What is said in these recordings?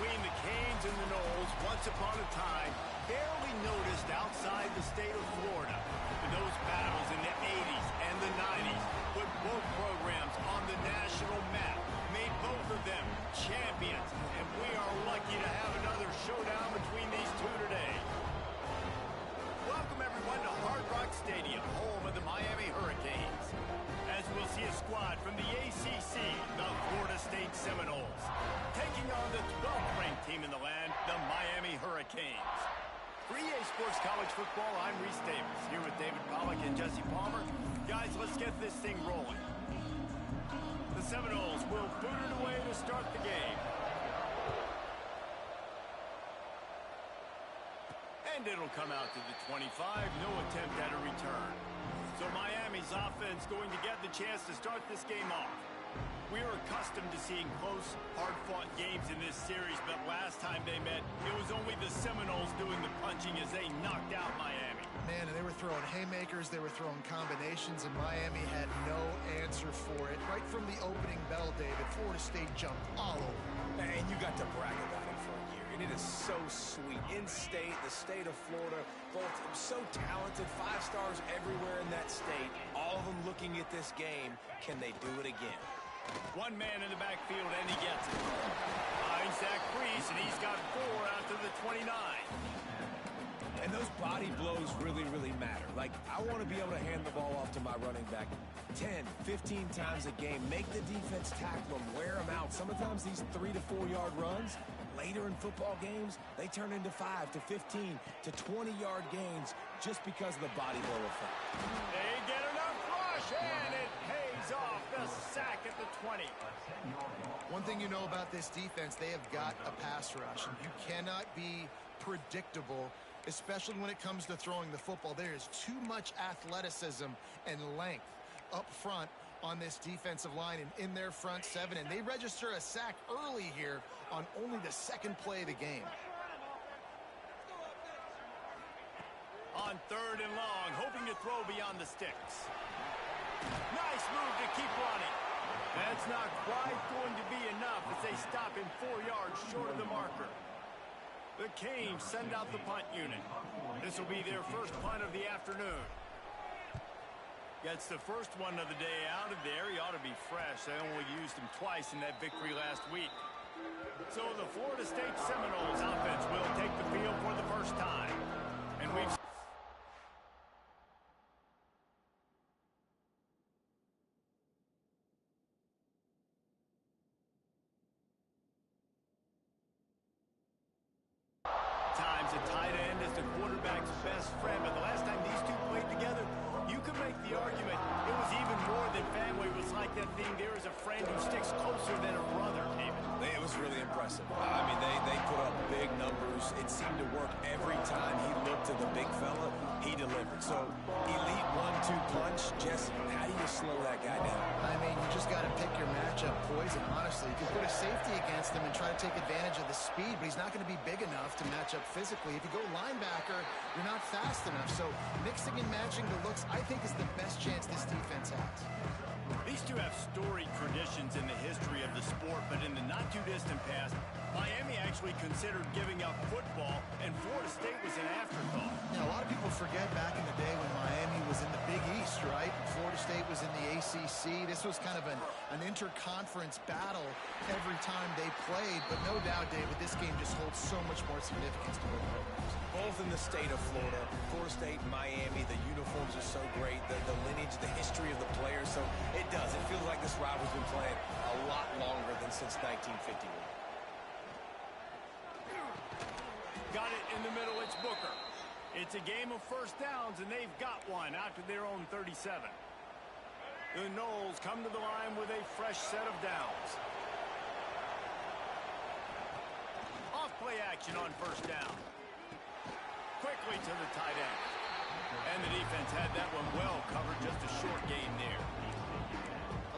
between the Canes and the Noles, once upon a time, barely noticed outside the state of Florida. And those battles in the 80s and the 90s put both programs on the national map, made both of them champions, and we are lucky to have another showdown between these two today. Welcome, everyone, to Hard Rock Stadium, home of the Miami Hurricanes. As we'll see a squad from the ACC, the Florida State Seminoles, taking on the 12th ranked team in the land, the Miami Hurricanes. For EA Sports College Football, I'm Reese Davis, here with David Pollack and Jesse Palmer. Guys, let's get this thing rolling. The Seminoles will boot it away to start the game. And it'll come out to the 25, no attempt at a return. So Miami's offense going to get the chance to start this game off. We are accustomed to seeing close, hard-fought games in this series, but last time they met, it was only the Seminoles doing the punching as they knocked out Miami. Man, and they were throwing haymakers, they were throwing combinations, and Miami had no answer for it. Right from the opening bell, David, Florida State jumped all over. And you got to brag about it for a year, and it is so sweet. In-state, the state of Florida, both so talented, 5 stars everywhere in that state, all of them looking at this game. Can they do it again? One man in the backfield, and he gets it. Finds Zach Priest, and he's got 4 out to the 29. And those body blows really, really matter. Like, I want to be able to hand the ball off to my running back 10, 15 times a game. Make the defense tackle them, wear them out. Sometimes these 3 to 4 yard runs, later in football games, they turn into 5 to 15 to 20-yard gains just because of the body blow effect. They get enough rush, and it pays off. The sack at the 20. One thing you know about this defense, they have got a pass rush, and you cannot be predictable, especially when it comes to throwing the football. There is too much athleticism and length up front on this defensive line and in their front 7, and they register a sack early here on only the 2nd play of the game. On 3rd and long, hoping to throw beyond the sticks. Nice move to keep running. That's not quite going to be enough as they stop him 4 yards short of the marker. The Canes send out the punt unit. This will be their first punt of the afternoon. Gets the first one of the day out of there. He ought to be fresh. They only used him twice in that victory last week. So the Florida State Seminoles offense will take the field for the first time. And we've times a tight end is the quarterback's best friend, but the last time these two played together, you could make the argument it was even more than family. It was like that thing, there is a friend who sticks closer than a brother, David. It was really impressive. I mean, they put up big numbers. It seemed to work every time he looked to the big fella. He delivered. So, elite 1-2 punch. Jesse, how do you slow that guy down? I mean, you just got to pick your matchup poison, honestly. You can put a safety against him and try to take advantage of the speed, but he's not going to be big enough to match up physically. If you go linebacker, you're not fast enough. So, mixing and matching the looks, I think, is the best chance this defense has. These two have storied traditions in the history of the sport, but in the not-too-distant past, Miami actually considered giving up football, and Florida State was an afterthought. Now, a lot of people forget back in the day when Miami was in the Big East, right? Florida State was in the ACC. This was kind of an interconference battle every time they played, but no doubt, David, this game just holds so much more significance to both programs. Both in the state of Florida, Florida State, Miami, the uniforms are so great, the lineage, the history of the players, so it does. It feels like this rivalry's been playing a lot longer than since 1951. Got it in the middle, it's Booker. It's a game of first downs, and they've got one out to their own 37. The Noles come to the line with a fresh set of downs. Off play action on first down. Quickly to the tight end. And the defense had that one well covered, just a short gain there.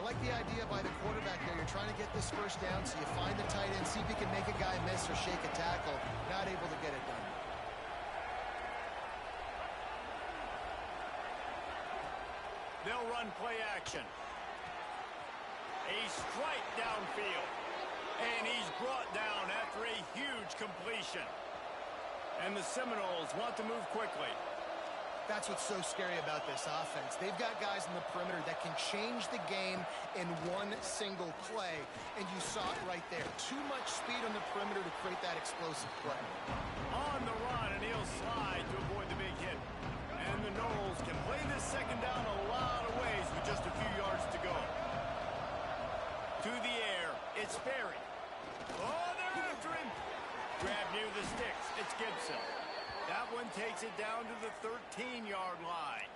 I like the idea by the quarterback there. You're trying to get this first down, so you find the tight end, see if he can make a guy miss or shake a tackle. Not able to get it done. They'll run play action. A strike downfield. And he's brought down after a huge completion. And the Seminoles want to move quickly. That's what's so scary about this offense. They've got guys in the perimeter that can change the game in one single play, and you saw it right there. Too much speed on the perimeter to create that explosive play. On the run, and he'll slide to avoid the big hit. And the Noles can play this second down a lot of ways with just a few yards to go. To the air, it's Ferry. Oh, they're after him. Grab near the sticks. It's Gibson. That one takes it down to the 13-yard line.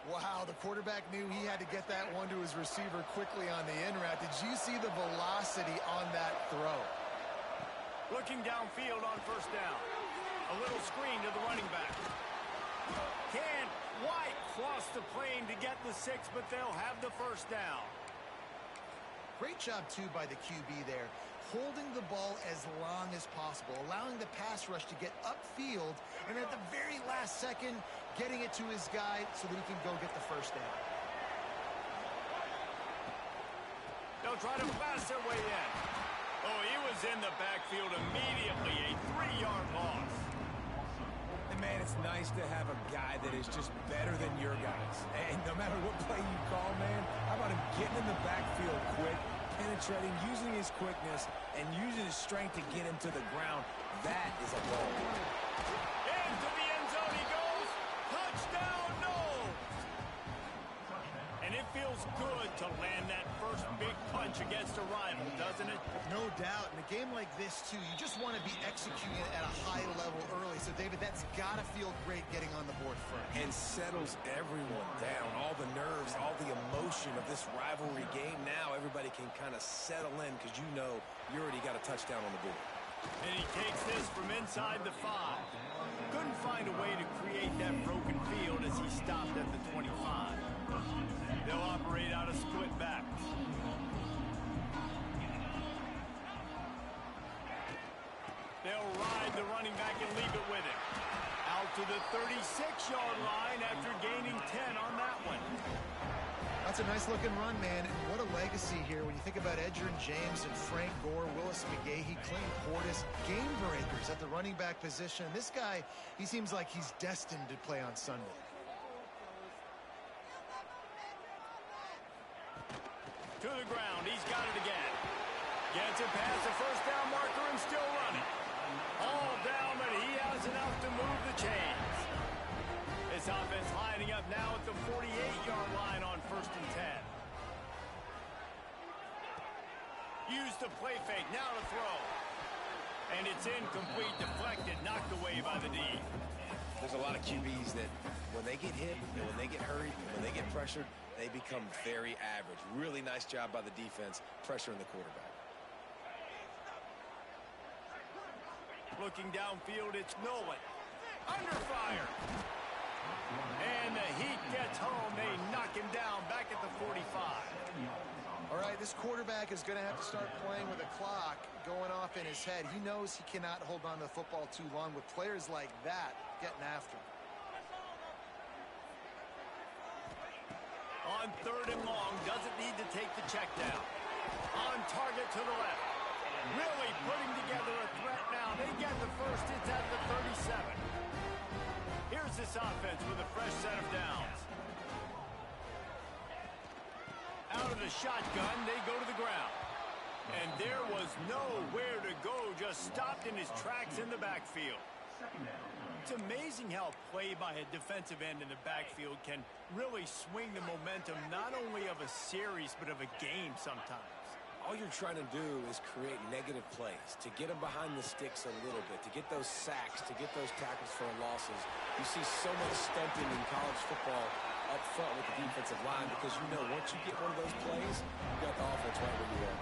Wow, the quarterback knew he had to get that one to his receiver quickly on the in route. Did you see the velocity on that throw? Looking downfield on first down. A little screen to the running back. Can't quite cross the plane to get the 6, but they'll have the first down. Great job, too, by the QB there. Holding the ball as long as possible, allowing the pass rush to get upfield, and at the very last second, getting it to his guy so that he can go get the first down. They'll try to pass their way in. Oh, he was in the backfield immediately, a 3-yard loss. And, man, it's nice to have a guy that is just better than your guys. And no matter what play you call, man, how about him getting in the backfield quick, penetrating, using his quickness, and using his strength to get him to the ground. That is a ball. Into the end zone he goes. Touchdown, Noles. And it feels good to land that first big punch against a rival, doesn't it? No doubt. In a game like this, too, you just want to be executing at a high level early. So, David, that's got to feel great getting on the board first. And settles everyone down. All the nerves, all the emotion of this rivalry game. Now everybody can kind of settle in because you know you already got a touchdown on the board. And he takes this from inside the 5. Couldn't find a way to create that broken field as he stopped at the 25. They'll operate out of split backs. They'll ride the running back and leave it with him. Out to the 36-yard line after gaining 10 on that one. That's a nice-looking run, man, and what a legacy here when you think about Edgerrin James and Frank Gore, Willis McGahee, Clayton Portis, game breakers at the running back position. This guy, he seems like he's destined to play on Sunday. To the ground, he's got it again. Gets it past the first down marker and still running. All down, but he has enough to move the chains. This offense lining up now at the 48-yard line on 1st and 10. Use the play fake, now to throw. And it's incomplete, deflected, knocked away by the D. There's a lot of QBs that when they get hit, and when they get hurried, and when they get pressured, they become very average. Really nice job by the defense, pressuring the quarterback. Looking downfield, it's Nolan. Under fire. And the Heat gets home. They knock him down back at the 45. All right, this quarterback is going to have to start playing with a clock going off in his head. He knows he cannot hold on to the football too long with players like that getting after him. On 3rd and long, doesn't need to take the check down. On target to the left. Really putting together a threat now. They get the first. It's at the 37. Here's this offense with a fresh set of downs. Out of the shotgun, they go to the ground. And there was nowhere to go, just stopped in his tracks in the backfield. It's amazing how play by a defensive end in the backfield can really swing the momentum not only of a series but of a game sometimes. All you're trying to do is create negative plays, to get them behind the sticks a little bit, to get those sacks, to get those tackles for losses. You see so much stumping in college football up front with the defensive line because you know once you get one of those plays, you got the offense right where you are.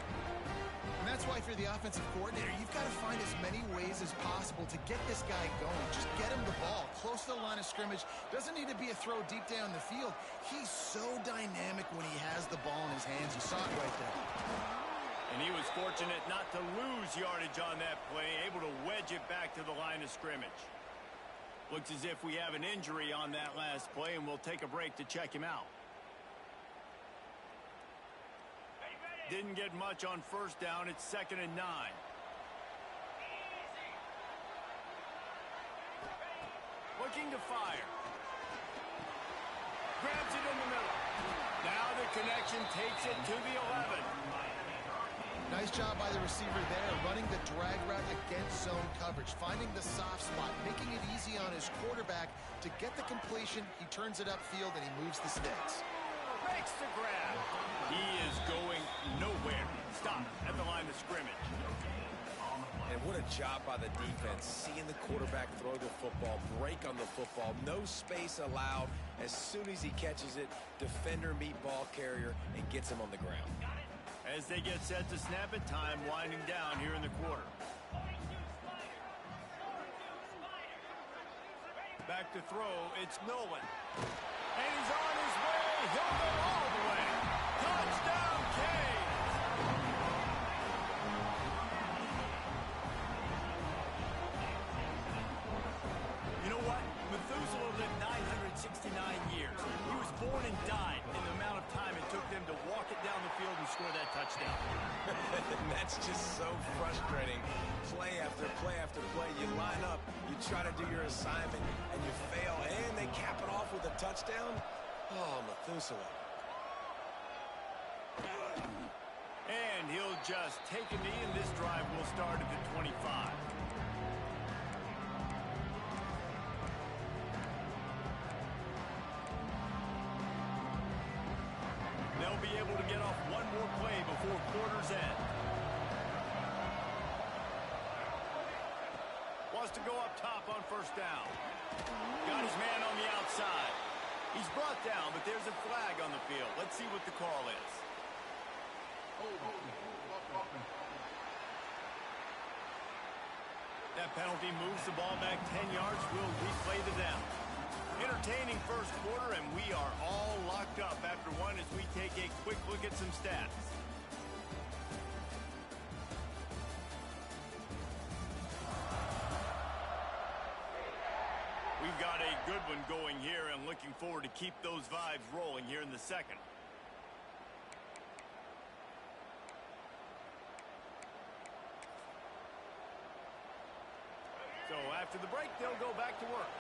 And that's why if you're the offensive coordinator, you've got to find as many ways as possible to get this guy going. Just get him the ball close to the line of scrimmage. Doesn't need to be a throw deep down the field. He's so dynamic when he has the ball in his hands. You saw it right there. And he was fortunate not to lose yardage on that play, able to wedge it back to the line of scrimmage. Looks as if we have an injury on that last play, and we'll take a break to check him out. Didn't get much on first down. It's 2nd and 9. Looking to fire. Grabs it in the middle. Now the connection takes it to the 11. Nice job by the receiver there, running the drag route against zone coverage, finding the soft spot, making it easy on his quarterback to get the completion. He turns it upfield and he moves the sticks. Makes the grab. He is going nowhere. Stop at the line of scrimmage. And what a job by the defense, seeing the quarterback throw the football, break on the football, no space allowed. As soon as he catches it, defender meet ball carrier and gets him on the ground. As they get set to snap it, time winding down here in the quarter. Back to throw, it's Nolan. And he's on his way. He'll go all the way. Touchdown, Canes! You know what? Methuselah lived 969 years. He was born and died in the amount of time it took them to walk it down the field and score that touchdown. That's just so frustrating. Play after play after play. You line up, you try to do your assignment, and you fail, and they cap it off with a touchdown? Oh, Methuselah. And he'll just take a knee, and this drive will start at the 25. They'll be able to get off one more play before quarter's end. Wants to go up top on first down. Got his man on the outside. He's brought down, but there's a flag on the field. Let's see what the call is. That penalty moves the ball back 10 yards. We'll replay the down. Entertaining first quarter, and we are all locked up after one as we take a quick look at some stats. We've got a good one going here, and looking forward to keep those vibes rolling here in the second. So after the break, they'll go back to work.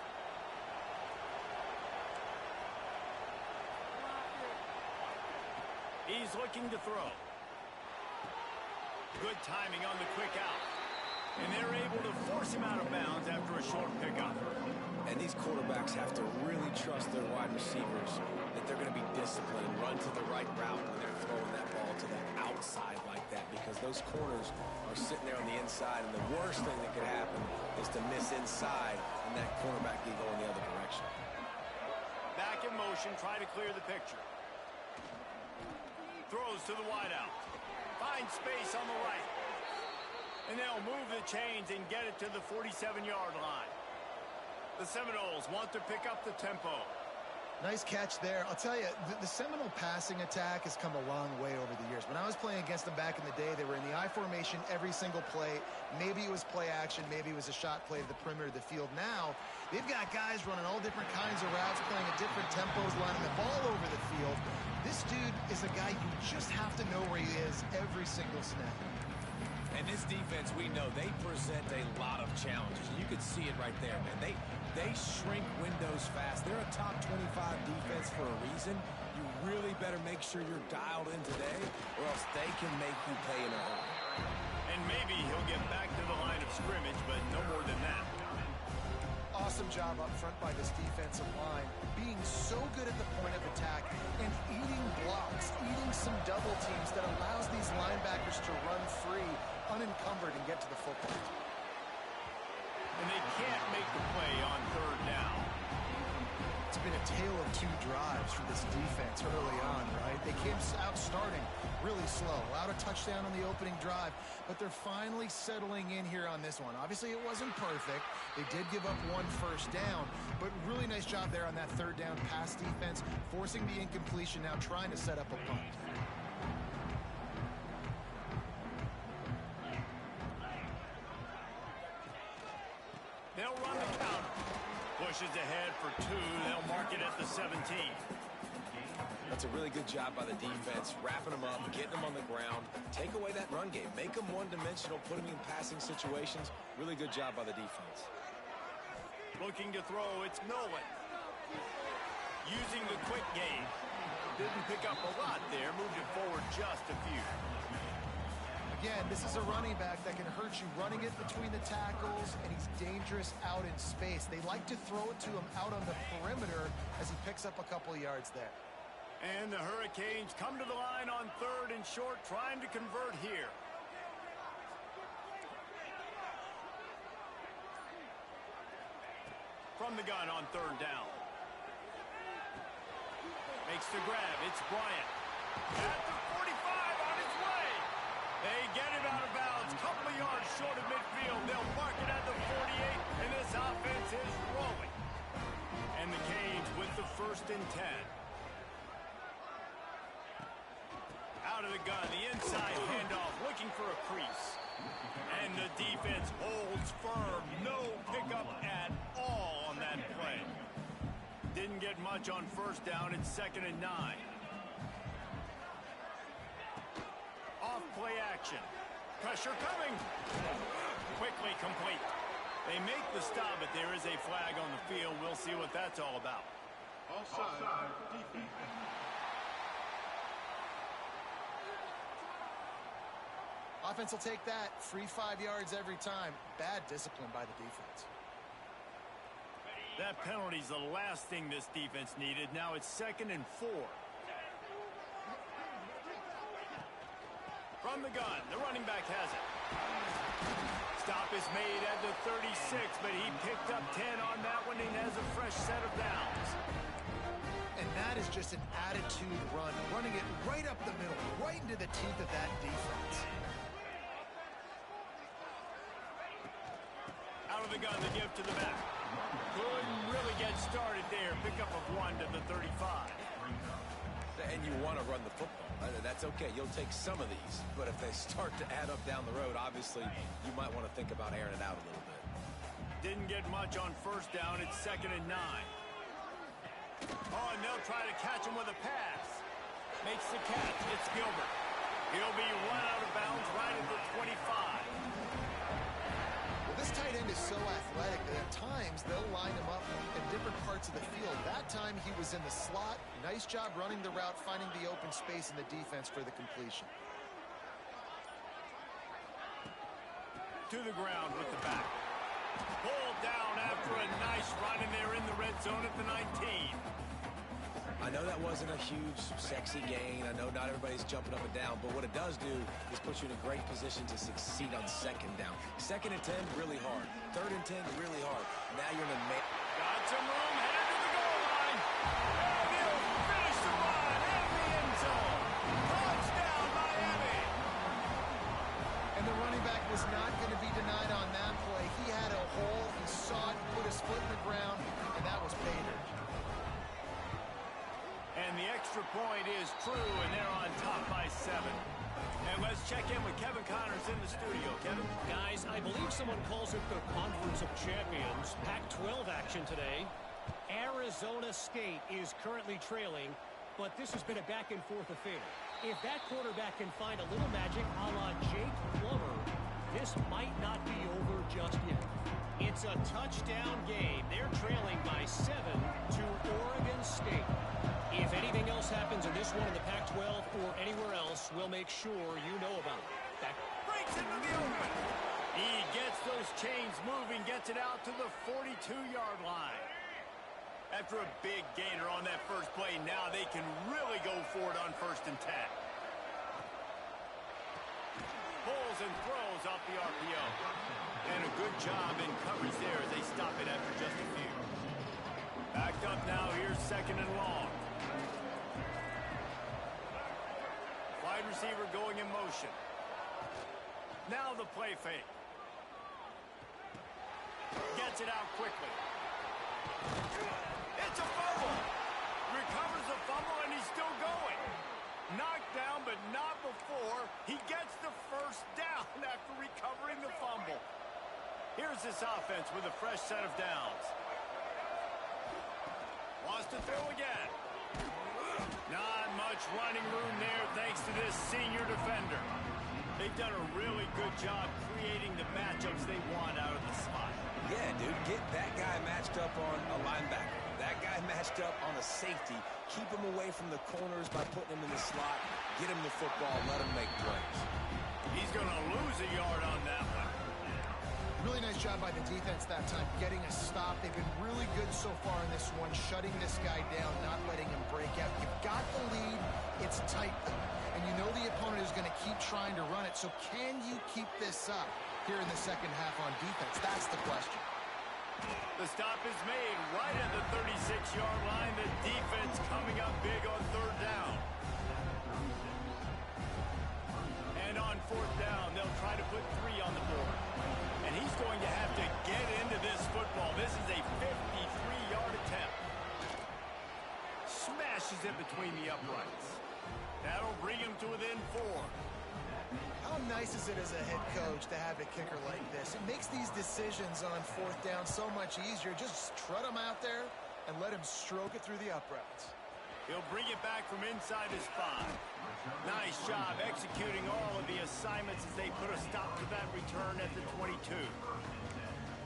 He's looking to throw. Good timing on the quick out. And they're able to force him out of bounds after a short pickup. And these quarterbacks have to really trust their wide receivers that they're going to be disciplined and run to the right route when they're throwing that ball to the outside like that, because those corners are sitting there on the inside, and the worst thing that could happen is to miss inside and that cornerback can go in the other direction. Back in motion, try to clear the picture. Throws to the wideout. Finds space on the right. And they'll move the chains and get it to the 47-yard line. The Seminoles want to pick up the tempo. Nice catch there. I'll tell you, the Seminole passing attack has come a long way over the years. When I was playing against them back in the day, they were in the I formation every single play. Maybe it was play action. Maybe it was a shot play to the perimeter of the field. Now, they've got guys running all different kinds of routes, playing at different tempos, lining the ball over the field. This dude is a guy you just have to know where he is every single snap. And this defense, we know, they present a lot of challenges. You can see it right there, man. They shrink windows fast. They're a top 25 defense for a reason. You really better make sure you're dialed in today, or else they can make you pay in a hurry. And maybe he'll get back to the line of scrimmage, but no more than that. Awesome job up front by this defensive line, being so good at the point of attack and eating blocks, eating some double teams that allows these linebackers to run free, unencumbered, and get to the football. And they can't make the play on third down. It's been a tale of two drives for this defense early on, right? They came out starting really slow, allowed a touchdown on the opening drive, but they're finally settling in here on this one. Obviously, it wasn't perfect. They did give up one first down, but really nice job there on that third down pass defense, forcing the incompletion, now trying to set up a punt. They'll run the counter. Pushes ahead for two. They'll mark it at the 17. The That's a really good job by the defense, wrapping them up, getting them on the ground. Take away that run game. Make them one-dimensional, put them in passing situations. Really good job by the defense. Looking to throw, it's Nolan. Using the quick game. Didn't pick up a lot there, moved it forward just a few. Again, this is a running back that can hurt you running it between the tackles, and he's dangerous out in space. They like to throw it to him out on the perimeter as he picks up a couple of yards there. And the Hurricanes come to the line on 3rd and short, trying to convert here. From the gun on 3rd down. Makes the grab. It's Bryant. At the 45 on its way. They get him out of bounds. Couple of yards short of midfield. They'll mark it at the 48, and this offense is rolling. And the Canes with the 1st and 10. Out of the gun, the inside handoff, looking for a crease. And the defense holds firm. No pickup at all on that play. Didn't get much on 1st down. It's 2nd and 9. Off play action. Pressure coming. Quickly complete. They make the stop, but there is a flag on the field. We'll see what that's all about. Offside. Defense. Offense will take that. Free 5 yards every time. Bad discipline by the defense. That penalty's the last thing this defense needed. Now it's 2nd and 4. From the gun, the running back has it. Stop is made at the 36, but he picked up 10 on that one and has a fresh set of downs. And that is just an attitude run. Running it right up the middle, right into the teeth of that defense. Out of the gun, the give to the back. Couldn't really get started there. Pickup of 1 to the 35. And you want to run the football. That's okay. You'll take some of these. But if they start to add up down the road, obviously, you might want to think about airing it out a little bit. Didn't get much on 1st down. It's 2nd and 9. Oh, and they'll try to catch him with a pass. Makes the catch. It's Gilbert. He'll be run out of bounds right at the 25. This tight end is so athletic that at times they'll line him up in different parts of the field. That time he was in the slot. Nice job running the route, finding the open space in the defense for the completion. To the ground with the back. Pulled down after a nice run, and they're in the red zone at the 19. I know that wasn't a huge, sexy gain. I know not everybody's jumping up and down, but what it does do is put you in a great position to succeed on 2nd down. 2nd and 10, really hard. 3rd and 10, really hard. Now you're in a... Got some room, headed to the goal line. And he'll finish the run in the end zone. Touchdown, Miami. And the running back was not going to be denied on that play. He had a hole, he saw it, put his foot in the ground, and that was pay dirt. And the extra point is true, and they're on top by 7. And let's check in with Kevin Connors in the studio. Kevin? Guys, I believe someone calls it the Conference of Champions. Pac-12 action today. Arizona State is currently trailing, but this has been a back-and-forth affair. If that quarterback can find a little magic a la Jake Plummer, this might not be over just yet. It's a touchdown game. They're trailing by 7 to Oregon State. If anything else happens in this one in the Pac-12 or anywhere else, we'll make sure you know about it. Breaks into the open. He gets those chains moving, gets it out to the 42-yard line. After a big gainer on that first play, now they can really go for it on 1st and 10. Pulls and throws off the RPO. And a good job in coverage there as they stop it after just a few. Backed up now, here's 2nd and long. Wide receiver going in motion. Now the play fake. Gets it out quickly. It's a fumble. Recovers the fumble, and he's still going. Knocked down, but not before. He gets the 1st down after recovering the fumble. Here's this offense with a fresh set of downs. Wants to throw again. Not much running room there thanks to this senior defender. They've done a really good job creating the matchups they want out of the slot. Yeah, dude, get that guy matched up on a linebacker. That guy matched up on a safety. Keep him away from the corners by putting him in the slot. Get him the football. Let him make plays. He's going to lose a yard on that one. Really nice job by the defense that time, getting a stop. They've been really good so far in this one, shutting this guy down, not letting him break out. You've got the lead. It's tight, though. And you know the opponent is going to keep trying to run it. So can you keep this up here in the second half on defense? That's the question. The stop is made right at the 36-yard line. The defense coming up big on third down. And on fourth down, they'll try to put 3 on the board. And he's going to have to get into this football. This is a 53-yard attempt. Smashes it between the uprights. That'll bring him to within 4. How nice is it as a head coach to have a kicker like this? It makes these decisions on fourth down so much easier. Just trot him out there and let him stroke it through the uprights. He'll bring it back from inside his 5. Nice job executing all of the assignments as they put a stop to that return at the 22.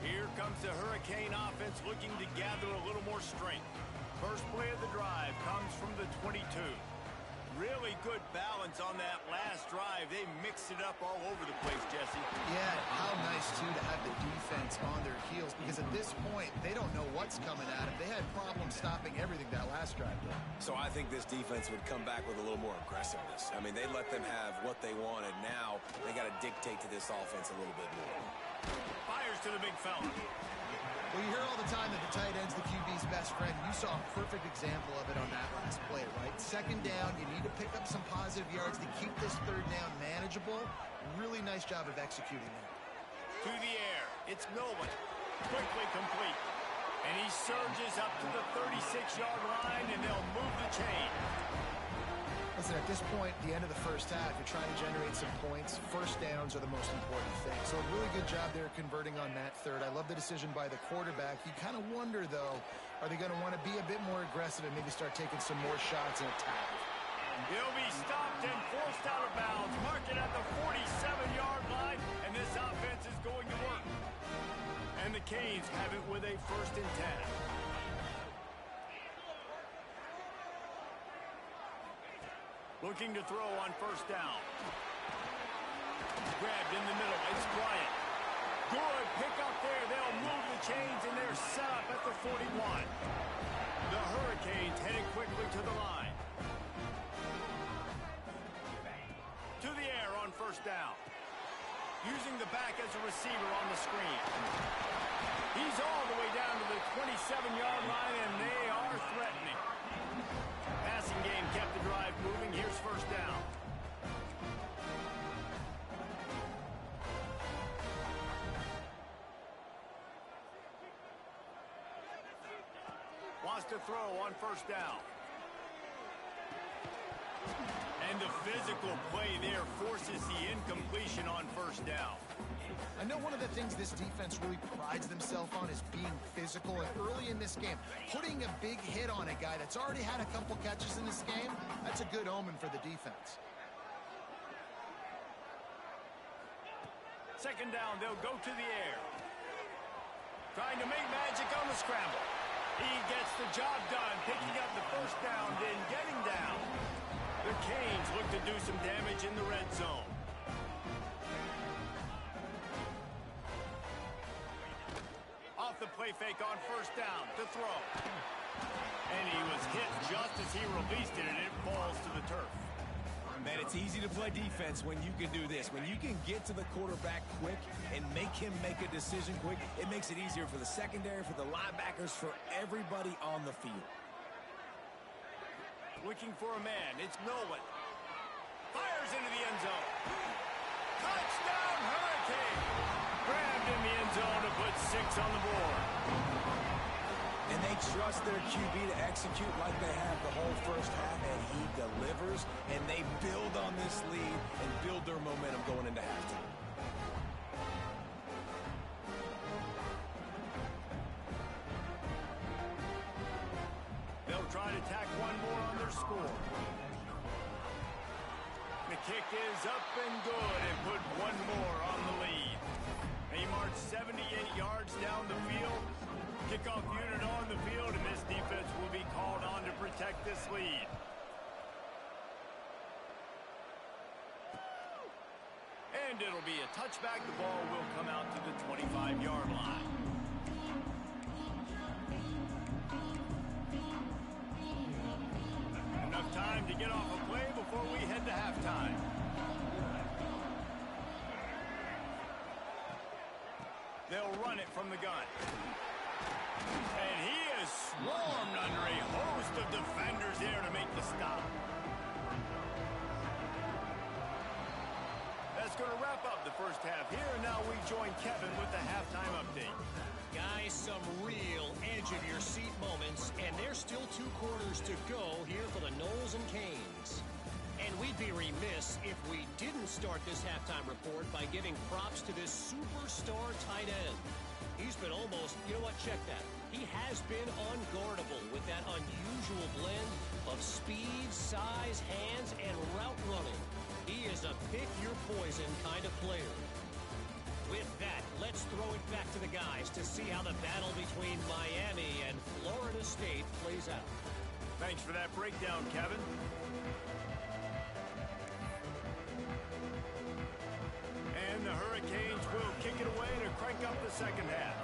Here comes the Hurricane offense looking to gather a little more strength. First play of the drive comes from the 22. Really good balance on that last drive. They mixed it up all over the place, Jesse. Yeah, how nice, too, to have the defense on their heels, because at this point, they don't know what's coming at them. They had problems stopping everything that last drive did. So I think this defense would come back with a little more aggressiveness. I mean, they let them have what they wanted. Now they got to dictate to this offense a little bit more. Fires to the big fella. Well, you hear all the time that the tight end's the QB's best friend. You saw a perfect example of it on that last play, right? Second down, you need to pick up some positive yards to keep this third down manageable. Really nice job of executing that. To the air. It's Nolan. Quickly complete. And he surges up to the 36-yard line, and they'll move the chain. Listen, at this point, the end of the first half, you're trying to generate some points. First downs are the most important thing. So a really good job there converting on that third. I love the decision by the quarterback. You kind of wonder, though, are they going to want to be a bit more aggressive and maybe start taking some more shots and attack? He'll be stopped and forced out of bounds. Mark it at the 47-yard line, and this offense is going to work. And the Canes have it with a 1st and 10. Looking to throw on first down. Grabbed in the middle. It's Bryant. Good pick up there. They'll move the chains, and they're set up at the 41. The Hurricanes heading quickly to the line. To the air on first down. Using the back as a receiver on the screen. He's all the way down to the 27-yard line, and they are threatening. Passing game kept the drive moving. Here's first down. Wants to throw on first down. And the physical play there forces the incompletion on first down. I know one of the things this defense really prides themselves on is being physical, and early in this game, putting a big hit on a guy that's already had a couple catches in this game, that's a good omen for the defense. Second down, they'll go to the air. Trying to make magic on the scramble. He gets the job done, picking up the first down, then getting down. The Canes look to do some damage in the red zone. Off the play fake on first down to throw. And he was hit just as he released it, and it falls to the turf. Man, it's easy to play defense when you can do this. When you can get to the quarterback quick and make him make a decision quick, it makes it easier for the secondary, for the linebackers, for everybody on the field. Looking for a man. It's Nolan. Fires into the end zone. Touchdown, Hurricane! Grabbed in the end zone to put 6 on the board. And they trust their QB to execute like they have the whole first half, and he delivers, and they build on this lead and build their momentum going into halftime. They'll try to tack one more on their score. The kick is up and good and put one more on the lead. They march 78 yards down the field. Kickoff unit on the field, and this defense will be called on to protect this lead. And it'll be a touchback. The ball will come out to the 25-yard line. Enough time to get off a play before we head to halftime. They'll run it from the gun. And he is swarmed under a host of defenders there to make the stop. That's going to wrap up the first half here, and now we join Kevin with the halftime update. Guys, some real edge-of-your-seat moments, and there's still 2 quarters to go here for the Noles and Canes. And we'd be remiss if we didn't start this halftime report by giving props to this superstar tight end. He's been almost, you know what, check that. He has been unguardable with that unusual blend of speed, size, hands, and route running. He is a pick-your-poison kind of player. With that, let's throw it back to the guys to see how the battle between Miami and Florida State plays out. Thanks for that breakdown, Kevin. And the Hurricanes will kick it away to crank up the second half.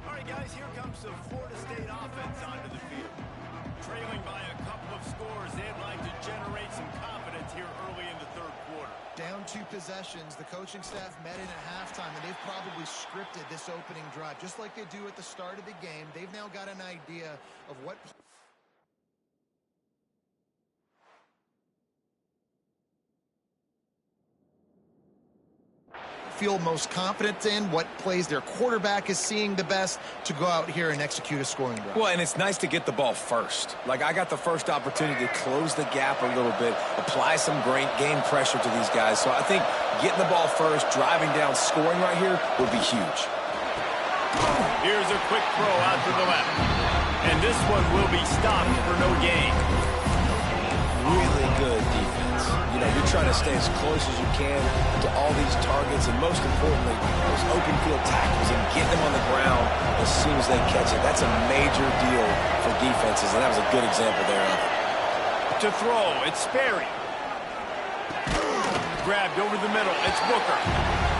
All right, guys, here comes the Florida State offense onto the field. Trailing by a couple of scores, they'd like to generate some confidence here early in the third quarter. Down 2 possessions, the coaching staff met in at halftime, and they've probably scripted this opening drive. Just like they do at the start of the game, they've now got an idea of what feel most confident in, what plays their quarterback is seeing the best to go out here and execute a scoring drive. Well, and it's nice to get the ball first. Like, I got the first opportunity to close the gap a little bit, apply some great game pressure to these guys. So I think getting the ball first, driving down, scoring right here would be huge. Here's a quick throw out to the left. And this one will be stopped for no gain. Really good defense. You know, you're trying to stay as close as you can to all these targets, and most importantly, those open field tackles and getting them on the ground as soon as they catch it. That's a major deal for defenses, and that was a good example there of it. To throw, it's Sperry. Grabbed over the middle, it's Booker.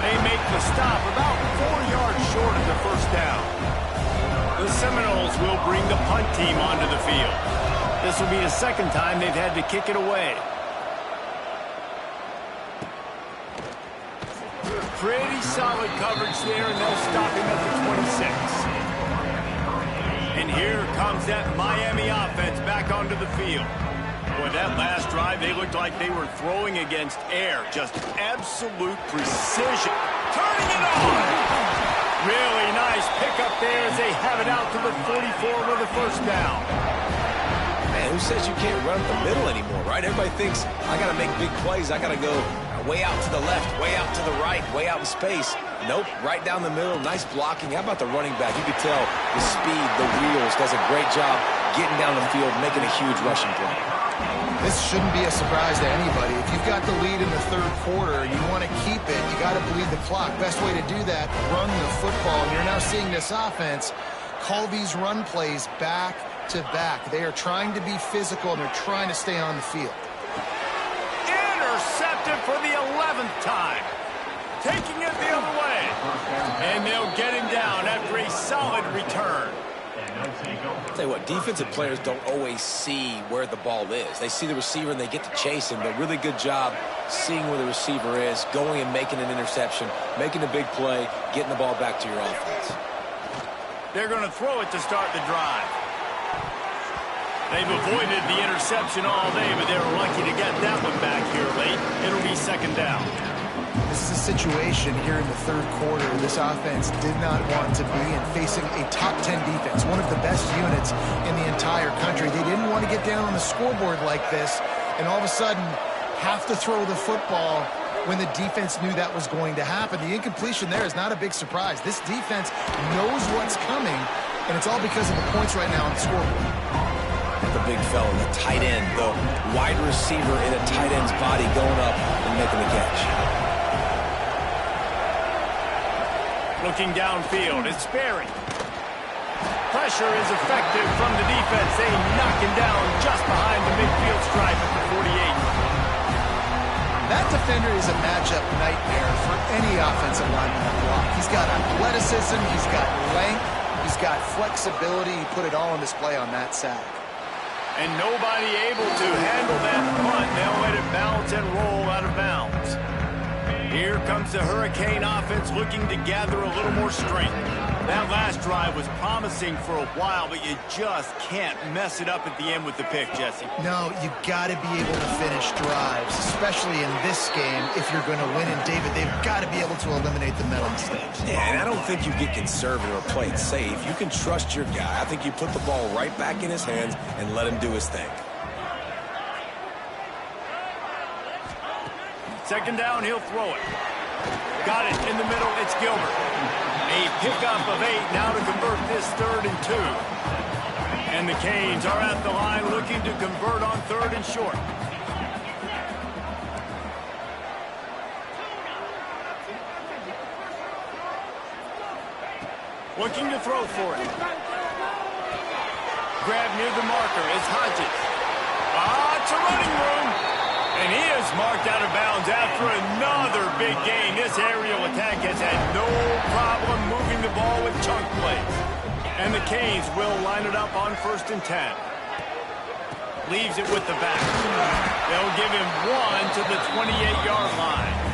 They make the stop about 4 yards short of the first down. The Seminoles will bring the punt team onto the field. This will be the second time they've had to kick it away. Pretty solid coverage there, and they'll stop him at the 26. And here comes that Miami offense back onto the field. Boy, that last drive, they looked like they were throwing against air. Just absolute precision. Turning it on! Really nice pickup there as they have it out to the 44 with a first down. Man, who says you can't run up the middle anymore, right? Everybody thinks, I got to make big plays. I got to go way out to the left, way out to the right, way out in space. Nope, right down the middle, nice blocking. How about the running back? You could tell the speed, the wheels, does a great job getting down the field, making a huge rushing play. This shouldn't be a surprise to anybody. If you've got the lead in the third quarter and you want to keep it, you got to bleed the clock. Best way to do that, run the football. And you're now seeing this offense call these run plays back to back. They are trying to be physical, and they're trying to stay on the field. Intercepted for the 11th time. Taking it the other way. And they'll get him down after a solid return. I'll tell you what, defensive players don't always see where the ball is. They see the receiver and they get to chase him, but really good job seeing where the receiver is, going and making an interception, making a big play, getting the ball back to your offense. They're going to throw it to start the drive. They've avoided the interception all day, but they were lucky to get that one back here late. It'll be second down. This is a situation here in the third quarter this offense did not want to be in, facing a top 10 defense, one of the best units in the entire country. They didn't want to get down on the scoreboard like this and all of a sudden have to throw the football when the defense knew that was going to happen. The incompletion there is not a big surprise. This defense knows what's coming, and it's all because of the points right now on the scoreboard. The big fella, the tight end, the wide receiver in a tight end's body going up and making the catch. Looking downfield, it's Sperry. Pressure is effective from the defense. They knock him down just behind the midfield stripe at the 48. That defender is a matchup nightmare for any offensive lineman to block. He's got athleticism, he's got length, he's got flexibility. He put it all on display on that sack. And nobody able to handle that punt. They'll let it bounce and roll out of bounds. Here comes the Hurricane offense looking to gather a little more strength. That last drive was promising for a while, but you just can't mess it up at the end with the pick, Jesse. No, you got to be able to finish drives, especially in this game if you're going to win. And, David, they've got to be able to eliminate the mental mistakes. Yeah, and I don't think you get conservative or play it safe. You can trust your guy. I think you put the ball right back in his hands and let him do his thing. Second down, he'll throw it. Got it in the middle, it's Gilbert. A pickup of 8 now to convert this 3rd and 2. And the Canes are at the line looking to convert on 3rd and short. Looking to throw for it. Grab near the marker is Hodges. It's a running room. And he is marked out of bounds after another big gain. This aerial attack has had no problem moving the ball with chunk plays. And the Canes will line it up on 1st and 10. Leaves it with the back. They'll give him 1 to the 28-yard line.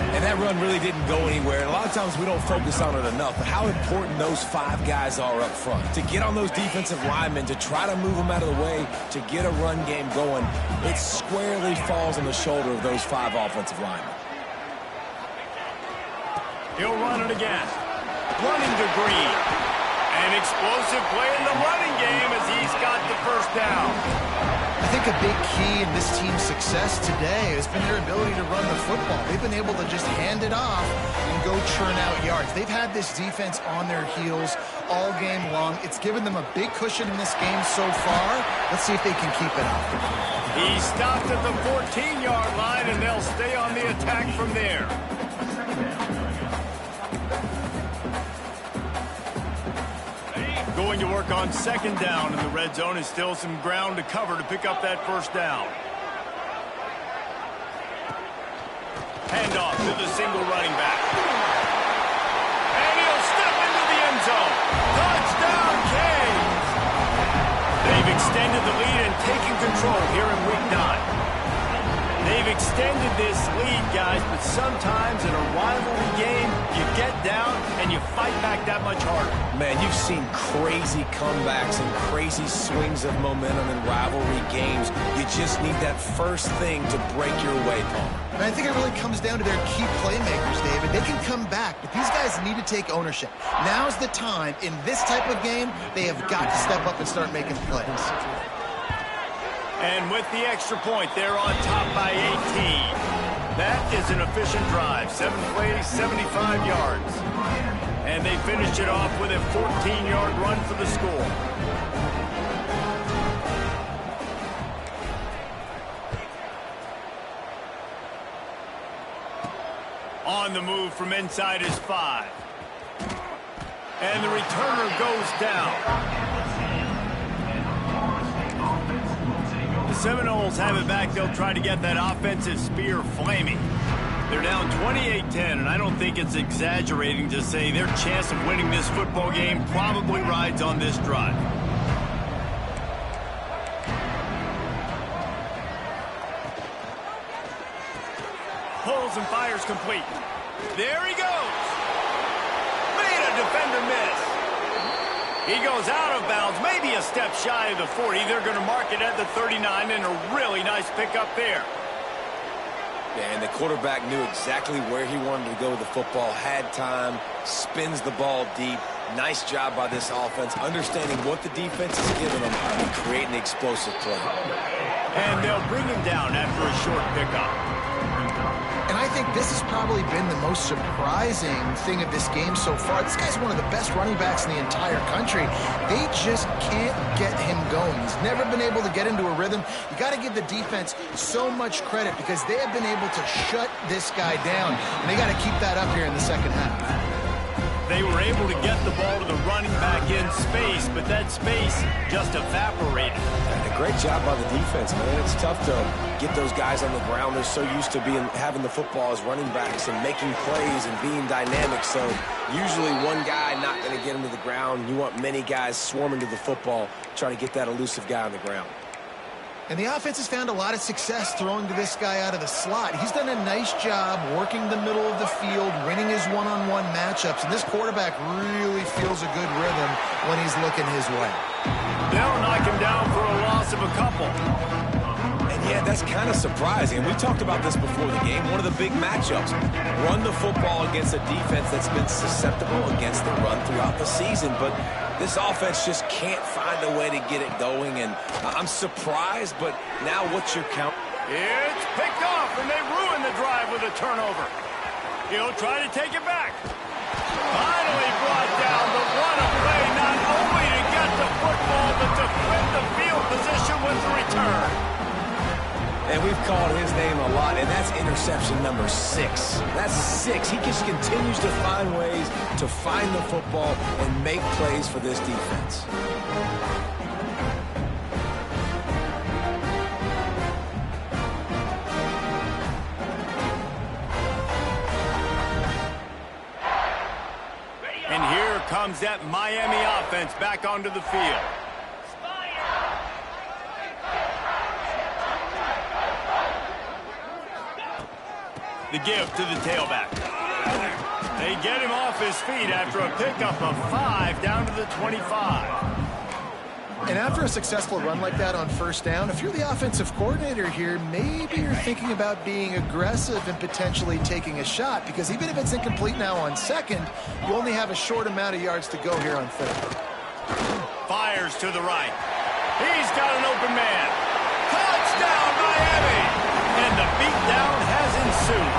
And that run really didn't go anywhere. And a lot of times we don't focus on it enough, but how important those 5 guys are up front. To get on those defensive linemen, to try to move them out of the way, to get a run game going, it squarely falls on the shoulder of those 5 offensive linemen. He'll run it again. Running to Green. An explosive play in the running game as he's got the 1st down. I think a big key in this team's success today has been their ability to run the football. They've been able to just hand it off and go churn out yards. They've had this defense on their heels all game long. It's given them a big cushion in this game so far. Let's see if they can keep it up. He stopped at the 14-yard line, and they'll stay on the attack from there. Going to work on 2nd down in the red zone. Is still some ground to cover to pick up that 1st down. Handoff to the single running back. And he'll step into the end zone. Touchdown, Canes! They've extended the lead and taken control here in Week 9. They've extended this lead, guys, but sometimes in a rivalry game, you get down and you fight back that much harder. Man, you've seen crazy comebacks and crazy swings of momentum in rivalry games. You just need that first thing to break your way, Paul. And I think it really comes down to their key playmakers, David. They can come back, but these guys need to take ownership. Now's the time. In this type of game, they have got to step up and start making plays. And with the extra point, they're on top by 18. That is an efficient drive. 7 plays, 75 yards. And they finished it off with a 14-yard run for the score. On the move from inside is 5. And the returner goes down. The Seminoles have it back. They'll try to get that offensive spear flaming. They're down 28-10, and I don't think it's exaggerating to say their chance of winning this football game probably rides on this drive. Pulls and fires complete. There he goes. Made a defender miss. He goes out of bounds, maybe a step shy of the 40. They're going to mark it at the 39, and a really nice pickup there. Yeah, and the quarterback knew exactly where he wanted to go with the football, had time, spins the ball deep. Nice job by this offense, understanding what the defense is giving them and creating the explosive play. And they'll bring him down after a short pickup. And think this has probably been the most surprising thing of this game so far. This guy's one of the best running backs in the entire country. They just can't get him going. He's never been able to get into a rhythm. You got to give the defense so much credit because they have been able to shut this guy down, and they got to keep that up here in the second half. They were able to get the ball to the running back in space, but that space just evaporated. And a great job by the defense, man. It's tough to get those guys on the ground. They're so used to having the football as running backs and making plays and being dynamic. So usually one guy not going to get him to the ground. You want many guys swarming to the football, try to get that elusive guy on the ground. And the offense has found a lot of success throwing to this guy out of the slot. He's done a nice job working the middle of the field, winning his one-on-one matchups, and this quarterback really feels a good rhythm when he's looking his way. They'll knock him down for a loss of a couple. And yeah, that's kind of surprising. And we talked about this before the game. One of the big matchups. Run the football against a defense that's been susceptible against the run throughout the season. But this offense just can't find a way to get it going. And I'm surprised, but now what's your count? It's picked off, and they ruin the drive with a turnover. He'll try to take it back. Finally brought down, but what a play, not only to get the football, but to flip the field position with the return. And we've called his name a lot, and that's interception number 6. That's 6. He just continues to find ways to find the football and make plays for this defense. And here comes that Miami offense back onto the field. The give to the tailback. They get him off his feet after a pickup of 5 down to the 25. And after a successful run like that on first down, if you're the offensive coordinator here, maybe you're thinking about being aggressive and potentially taking a shot, because even if it's incomplete now on second, you only have a short amount of yards to go here on third. Fires to the right. He's got an open man. Touchdown, Miami! And the beatdown has ensued.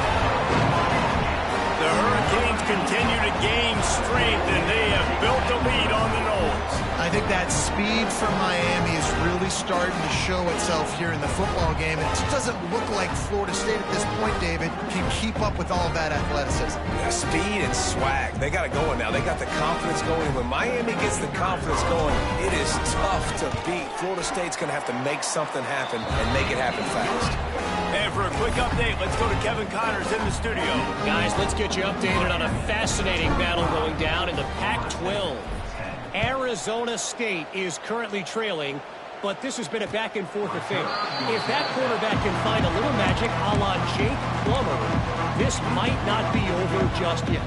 The Hurricanes continue to gain strength, and they have built a lead on the Noles. I think that speed from Miami is really starting to show itself here in the football game. It just doesn't look like Florida State at this point, David, can keep up with all of that athleticism. Yeah, speed and swag. They got it going now. They got the confidence going. When Miami gets the confidence going, it is tough to beat. Florida State's going to have to make something happen and make it happen fast. And for a quick update, let's go to Kevin Connors in the studio. Guys, let's get you updated on a fascinating battle going down in the Pac-12. Arizona State is currently trailing, but this has been a back-and-forth affair. If that quarterback can find a little magic a la Jake Plummer, this might not be over just yet.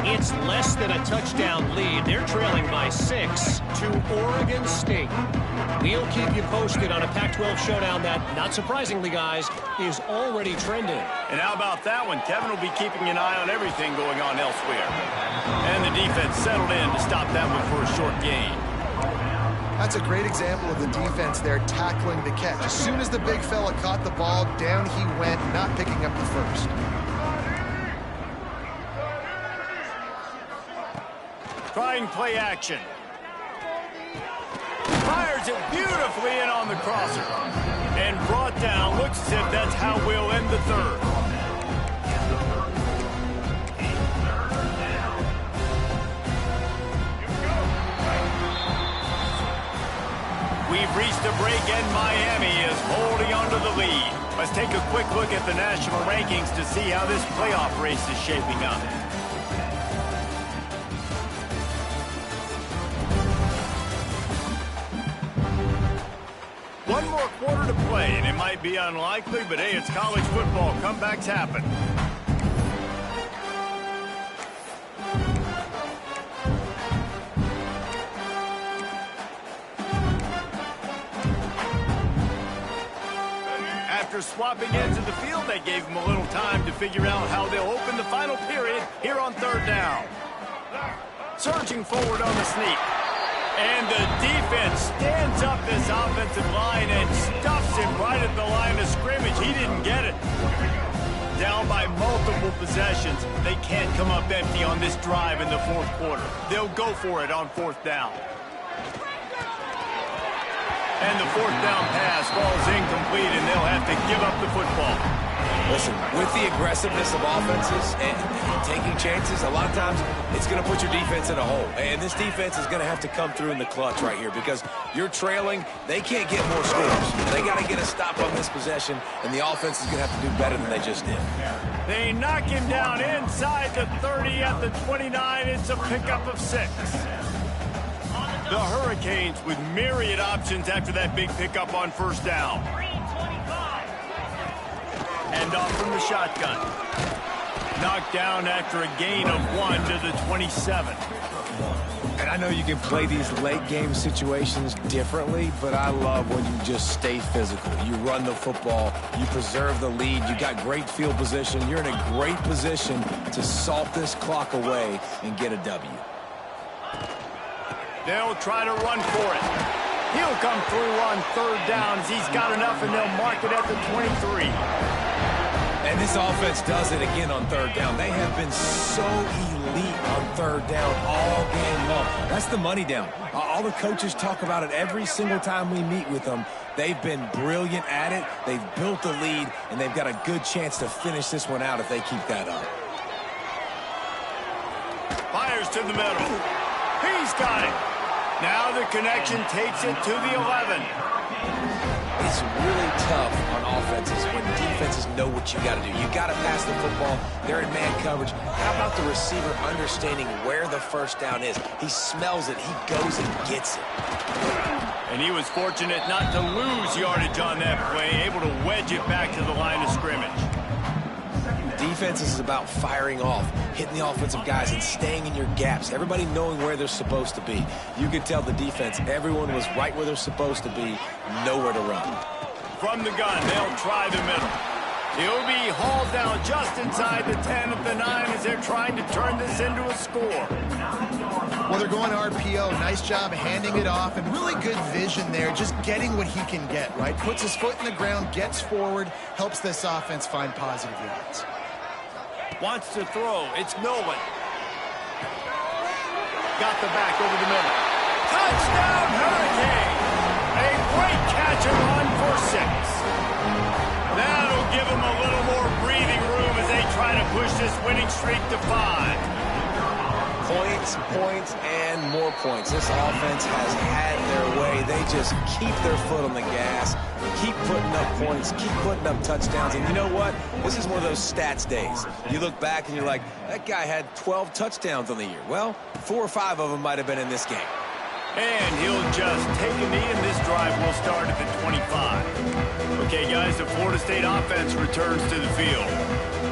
It's less than a touchdown lead. They're trailing by 6 to Oregon State. We'll keep you posted on a Pac-12 showdown that, not surprisingly, guys, is already trending. And how about that one? Kevin will be keeping an eye on everything going on elsewhere. And the defense settled in to stop that one for a short gain. That's a great example of the defense there tackling the catch. As soon as the big fella caught the ball, down he went, not picking up the first. Trying play action. Fires it beautifully in on the crosser. And brought down. Looks as if that's how we'll end the third. We've reached a break and Miami is holding on to the lead. Let's take a quick look at the national rankings to see how this playoff race is shaping up. One more quarter to play, and it might be unlikely, but hey, it's college football. Comebacks happen. After swapping ends of the field, they gave them a little time to figure out how they'll open the final period here on third down. Surging forward on the sneak. And the defense stands up this offensive line and stuffs him right at the line of scrimmage. He didn't get it. down by multiple possessions. They can't come up empty on this drive in the fourth quarter. They'll go for it on fourth down. And the fourth down pass falls incomplete, and they'll have to give up the football. Listen, with the aggressiveness of offenses and taking chances, a lot of times it's going to put your defense in a hole. And this defense is going to have to come through in the clutch right here because you're trailing. They can't get more scores. They got to get a stop on this possession, and the offense is going to have to do better than they just did. They knock him down inside the 30 at the 29. It's a pickup of 6. The Hurricanes with myriad options after that big pickup on first down. And off from the shotgun. Knocked down after a gain of 1 to the 27. And I know you can play these late game situations differently, but I love when you just stay physical. You run the football, you preserve the lead, you got great field position. You're in a great position to salt this clock away and get a W. They'll try to run for it. He'll come through on third downs. He's got enough, and they'll mark it at the 23. And this offense does it again on third down. They have been so elite on third down all game long. That's the money down. All the coaches talk about it every single time we meet with them. They've been brilliant at it. They've built the lead, and they've got a good chance to finish this one out if they keep that up. Fires to the middle. He's got it. Now the connection takes it to the 11. It's really tough on offenses when defenses know what you got to do. You got to pass the football. They're in man coverage. How about the receiver understanding where the first down is? He smells it. He goes and gets it. And he was fortunate not to lose yardage on that play, able to wedge it back to the line of scrimmage. Defense is about firing off, hitting the offensive guys, and staying in your gaps. Everybody knowing where they're supposed to be. You could tell the defense, everyone was right where they're supposed to be, nowhere to run. From the gun, they'll try the middle. He'll be hauled down just inside the 10 of the 9 as they're trying to turn this into a score. Well, they're going RPO. Nice job handing it off, and really good vision there, just getting what he can get, right? Puts his foot in the ground, gets forward, helps this offense find positive yards. Wants to throw. It's Nolan. Got the back over the middle. Touchdown, Hurricane! A great catch and run for 6. That'll give them a little more breathing room as they try to push this winning streak to 5. Points, points, and more points. This offense has had their way. They just keep their foot on the gas, keep putting up points, keep putting up touchdowns. And you know what? This is one of those stats days. You look back and you're like, that guy had 12 touchdowns on the year. Well, 4 or 5 of them might have been in this game. And he'll just take a knee, and this drive will start at the 25. Okay, guys, the Florida State offense returns to the field.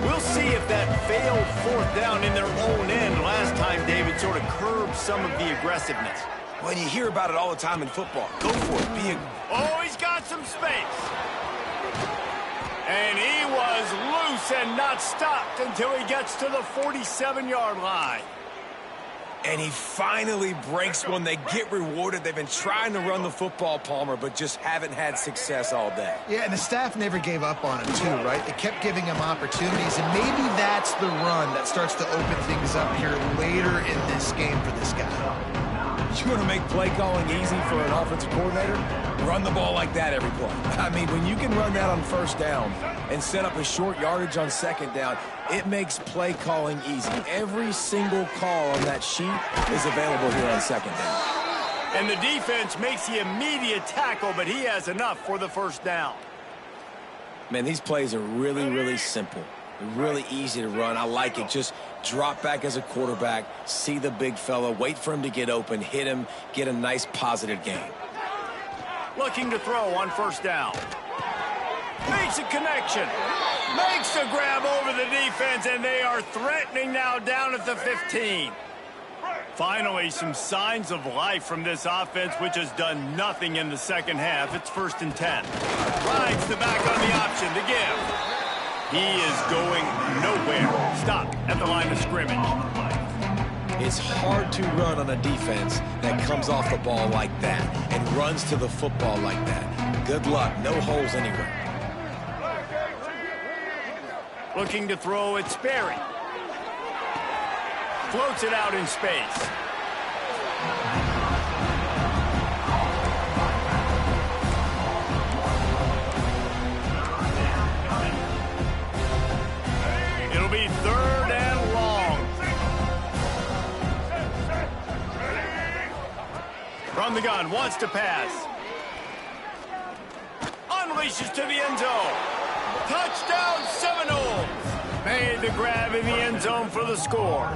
We'll see if that failed fourth down in their own end last time, David, sort of curbed some of the aggressiveness. When you hear about it all the time in football, go for it. Oh, he's got some space. And he was loose and not stopped until he gets to the 47-yard line. And he finally breaks one. They get rewarded. They've been trying to run the football, Palmer, but just haven't had success all day. Yeah, and the staff never gave up on him, too, right? They kept giving him opportunities, and maybe that's the run that starts to open things up here later in this game for this guy. You want to make play calling easy for an offensive coordinator? Run the ball like that every play. I mean, when you can run that on first down and set up a short yardage on second down, it makes play calling easy. Every single call on that sheet is available here on second down. And the defense makes the immediate tackle, but he has enough for the first down. Man, these plays are really, really simple. They're really easy to run. I like it. Just drop back as a quarterback, see the big fella, wait for him to get open, hit him, get a nice positive gain. Looking to throw on first down. Makes a connection. Makes the grab over the defense, and they are threatening now down at the 15. Finally, some signs of life from this offense, which has done nothing in the second half. It's 1st and 10. Rides the back on the option to give. He is going nowhere. Stop at the line of scrimmage. It's hard to run on a defense that comes off the ball like that and runs to the football like that. Good luck. No holes anywhere. Looking to throw it, Sperry. Floats it out in space. It'll be 3rd and long. From the gun, wants to pass. Unleashes to the end zone. Touchdown Seminoles! Made the grab in the end zone for the score.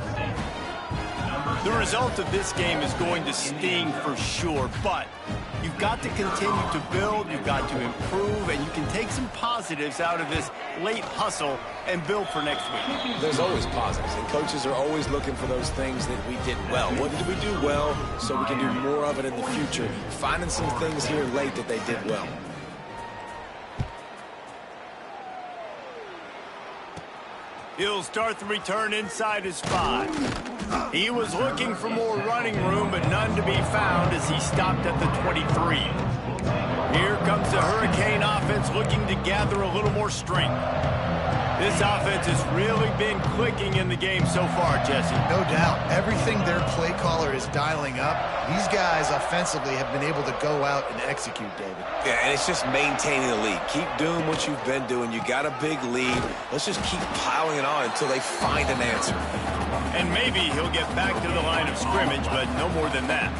The result of this game is going to sting for sure, but you've got to continue to build, you've got to improve, and you can take some positives out of this late hustle and build for next week. There's always positives, and coaches are always looking for those things that we did well. What did we do well so we can do more of it in the future? Finding some things here late that they did well. He'll start the return inside his 5. He was looking for more running room, but none to be found as he stopped at the 23. Here comes the Hurricane offense looking to gather a little more strength. This offense has really been clicking in the game so far, Jesse. No doubt. Everything their play caller is dialing up, these guys offensively have been able to go out and execute, David. Yeah, and it's just maintaining the lead. Keep doing what you've been doing. You got a big lead. Let's just keep piling it on until they find an answer. And maybe he'll get back to the line of scrimmage, but no more than that.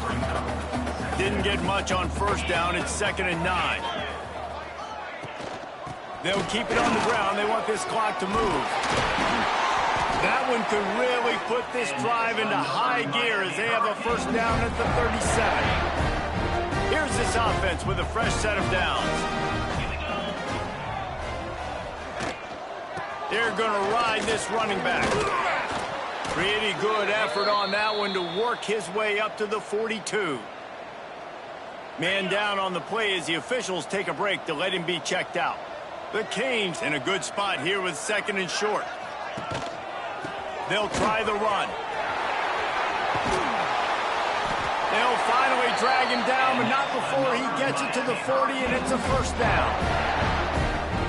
Didn't get much on 1st down. It's 2nd and 9. They'll keep it on the ground. They want this clock to move. That one could really put this drive into high gear as they have a 1st down at the 37. Here's this offense with a fresh set of downs. They're going to ride this running back. Pretty good effort on that one to work his way up to the 42. Man down on the play as the officials take a break to let him be checked out. The Canes in a good spot here with 2nd and short. They'll try the run. They'll finally drag him down, but not before he gets it to the 40, and it's a 1st down.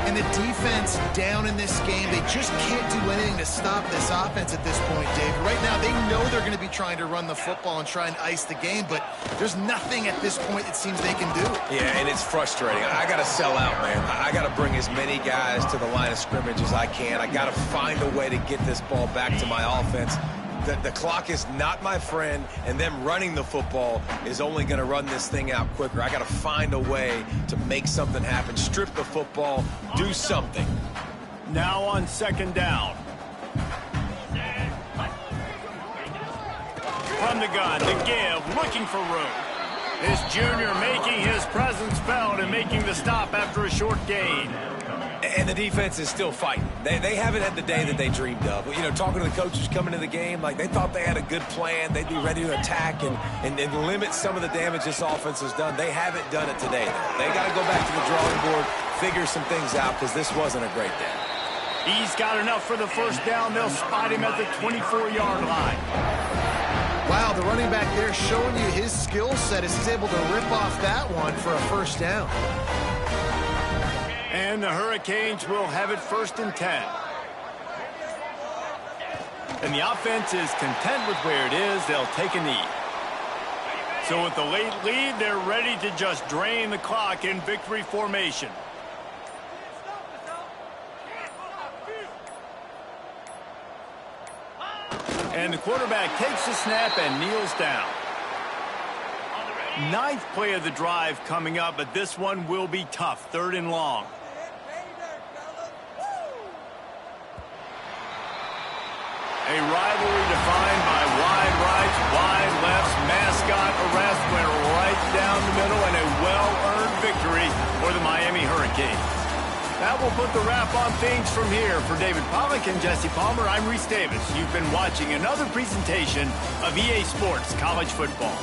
And the defense down in this game, they just can't do anything to stop this offense at this point, David. Right now, they know they're going to be trying to run the football and try and ice the game, but there's nothing at this point it seems they can do. Yeah, and it's frustrating. I got to sell out, man. I got to bring as many guys to the line of scrimmage as I can. I got to find a way to get this ball back to my offense. The clock is not my friend, and them running the football is only going to run this thing out quicker. I got to find a way to make something happen, strip the football, do something. Now on 2nd down. From the gun, the give, looking for room. This junior making his presence felt and making the stop after a short gain. And the defense is still fighting. They haven't had the day that they dreamed of. You know, talking to the coaches coming to the game, like they thought they had a good plan. They'd be ready to attack and limit some of the damage this offense has done. They haven't done it today. They got to go back to the drawing board, figure some things out, because this wasn't a great day. He's got enough for the 1st down. They'll spot him at the 24-yard line. Wow, the running back there showing you his skill set as he's able to rip off that one for a 1st down. And the Hurricanes will have it 1st and 10. And the offense is content with where it is. They'll take a knee. So with the late lead, they're ready to just drain the clock in victory formation. And the quarterback takes the snap and kneels down. 9th play of the drive coming up, but this one will be tough. 3rd and long. A rivalry defined by wide rights, wide lefts, mascot arrest went right down the middle, and a well-earned victory for the Miami Hurricanes. That will put the wrap on things from here. For David Pollack and Jesse Palmer, I'm Reese Davis. You've been watching another presentation of EA Sports College Football.